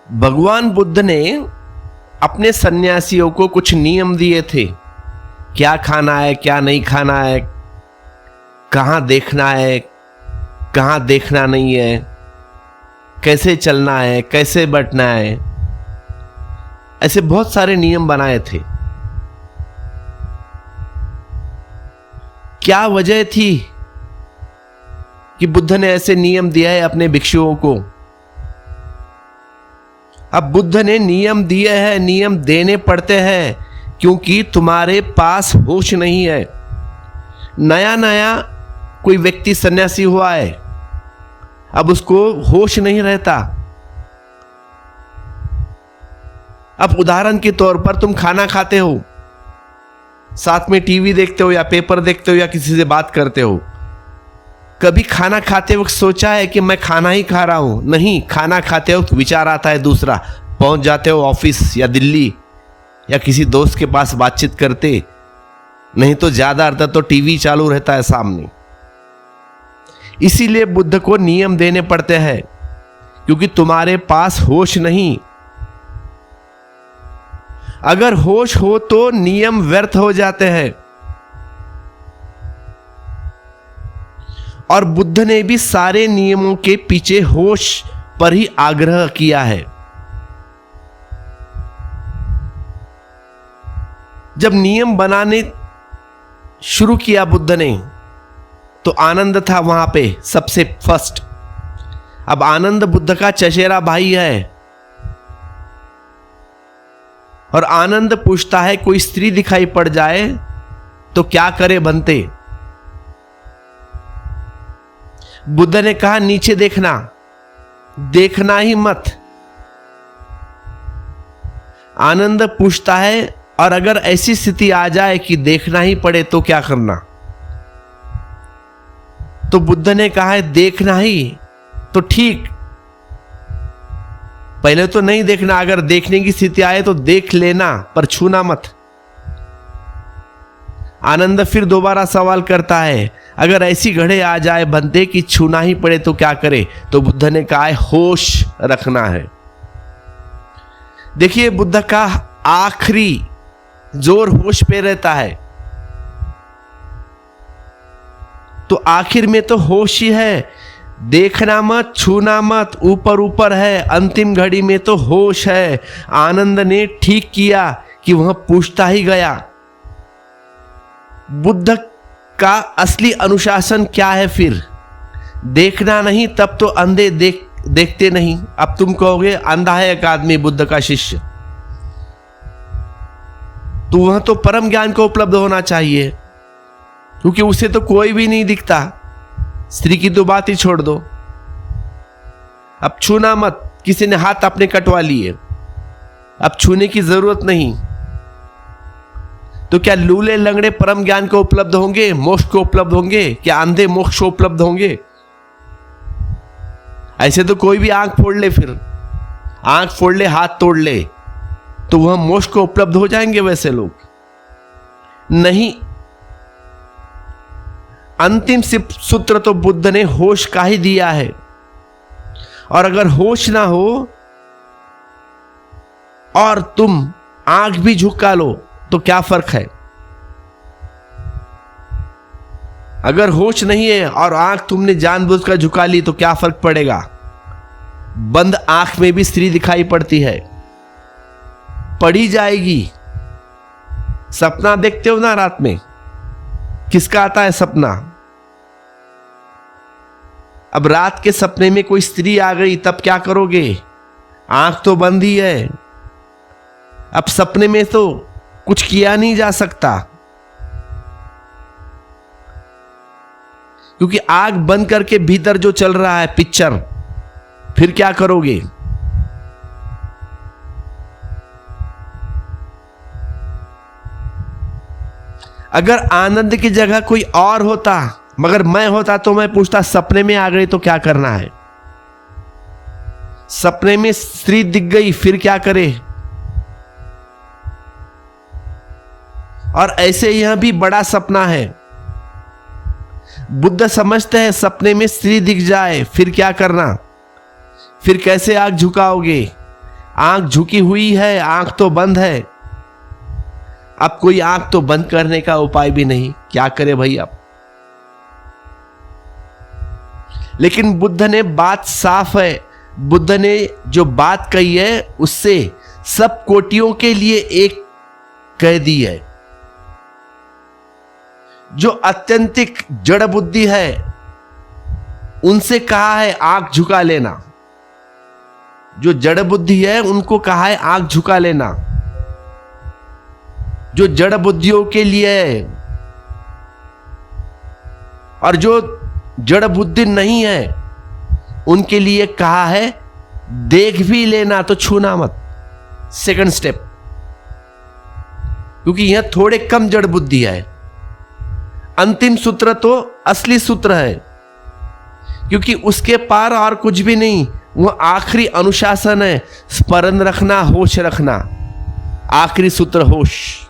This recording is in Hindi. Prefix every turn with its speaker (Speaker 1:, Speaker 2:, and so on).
Speaker 1: भगवान बुद्ध ने अपने सन्यासियों को कुछ नियम दिए थे। क्या खाना है, क्या नहीं खाना है, कहाँ देखना है, कहाँ देखना नहीं है, कैसे चलना है, कैसे बैठना है। ऐसे बहुत सारे नियम बनाए थे। क्या वजह थी कि बुद्ध ने ऐसे नियम दिया है अपने भिक्षुओं को? अब बुद्ध ने नियम दिए हैं, नियम देने पड़ते हैं, क्योंकि तुम्हारे पास होश नहीं है। नया नया कोई व्यक्ति सन्यासी हुआ है, अब उसको होश नहीं रहता। अब उदाहरण के तौर पर तुम खाना खाते हो, साथ में टीवी देखते हो या पेपर देखते हो या किसी से बात करते हो। कभी खाना खाते वक्त सोचा है कि मैं खाना ही खा रहा हूं? नहीं, खाना खाते वक्त विचार आता है दूसरा। पहुंच जाते हो ऑफिस या दिल्ली या किसी दोस्त के पास बातचीत करते, नहीं तो ज्यादा अर्थ तो टीवी चालू रहता है सामने। इसीलिए बुद्ध को नियम देने पड़ते हैं, क्योंकि तुम्हारे पास होश नहीं। अगर होश हो तो नियम व्यर्थ हो जाते हैं। और बुद्ध ने भी सारे नियमों के पीछे होश पर ही आग्रह किया है। जब नियम बनाने शुरू किया बुद्ध ने, तो आनंद था वहां पे सबसे फर्स्ट। अब आनंद बुद्ध का चचेरा भाई है, और आनंद पूछता है कोई स्त्री दिखाई पड़ जाए तो क्या करे बनते? बुद्ध ने कहा नीचे देखना, देखना ही मत। आनंद पूछता है और अगर ऐसी स्थिति आ जाए कि देखना ही पड़े तो क्या करना? तो बुद्ध ने कहा है देखना ही तो ठीक, पहले तो नहीं देखना। अगर देखने की स्थिति आए तो देख लेना, पर छूना मत। आनंद फिर दोबारा सवाल करता है अगर ऐसी घड़ी आ जाए बनते कि छूना ही पड़े तो क्या करे? तो बुद्ध ने कहा है होश रखना है। देखिए, बुद्ध का आखिरी जोर होश पे रहता है, तो आखिर में तो होश ही है। देखना मत, छूना मत, ऊपर ऊपर है। अंतिम घड़ी में तो होश है। आनंद ने ठीक किया कि वह पूछता ही गया। बुद्ध का असली अनुशासन क्या है फिर? देखना नहीं, तब तो अंधे देखते नहीं। अब तुम कहोगे अंधा है एक आदमी बुद्ध का शिष्य, तो वह तो परम ज्ञान को उपलब्ध होना चाहिए, क्योंकि उसे तो कोई भी नहीं दिखता। स्त्री की तो बात ही छोड़ दो। अब छूना मत, किसी ने हाथ अपने कटवा लिए, अब छूने की जरूरत नहीं। तो क्या लूले लंगड़े परम ज्ञान को उपलब्ध होंगे, मोक्ष को उपलब्ध होंगे? क्या अंधे मोक्ष को उपलब्ध होंगे? ऐसे तो कोई भी आंख फोड़ ले, फिर आंख फोड़ ले, हाथ तोड़ ले, तो वह मोक्ष को उपलब्ध हो जाएंगे वैसे लोग? नहीं। अंतिम सूत्र तो बुद्ध ने होश का ही दिया है। और अगर होश ना हो और तुम आंख भी झुका लो तो क्या फर्क है? अगर होश नहीं है और आंख तुमने जानबूझकर झुका ली तो क्या फर्क पड़ेगा? बंद आंख में भी स्त्री दिखाई पड़ती है, पड़ी जाएगी। सपना देखते हो ना रात में, किसका आता है सपना? अब रात के सपने में कोई स्त्री आ गई, तब क्या करोगे? आंख तो बंद ही है। अब सपने में तो कुछ किया नहीं जा सकता, क्योंकि आंख बंद करके भीतर जो चल रहा है पिक्चर, फिर क्या करोगे? अगर आनंद की जगह कोई और होता, मगर मैं होता, तो मैं पूछता सपने में आ गई तो क्या करना है? सपने में स्त्री दिख गई, फिर क्या करे? और ऐसे यह भी बड़ा सपना है। बुद्ध समझते हैं सपने में स्त्री दिख जाए फिर क्या करना? फिर कैसे आंख झुकाओगे? आंख झुकी हुई है, आंख तो बंद है। अब कोई आंख तो बंद करने का उपाय भी नहीं, क्या करे भाई अब। लेकिन बुद्ध ने बात साफ है, बुद्ध ने जो बात कही है उससे सब कोटियों के लिए एक कह दी है। जो अत्यंतिक जड़ बुद्धि है उनसे कहा है आंख झुका लेना। जो जड़ बुद्धि है उनको कहा है आंख झुका लेना। जो जड़ बुद्धियों के लिए है, और जो जड़ बुद्धि नहीं है उनके लिए कहा है देख भी लेना तो छूना मत, सेकंड स्टेप। क्योंकि यह थोड़े कम जड़ बुद्धि है। अंतिम सूत्र तो असली सूत्र है, क्योंकि उसके पार और कुछ भी नहीं। वो आखिरी अनुशासन है, स्मरण रखना, होश रखना। आखिरी सूत्र होश।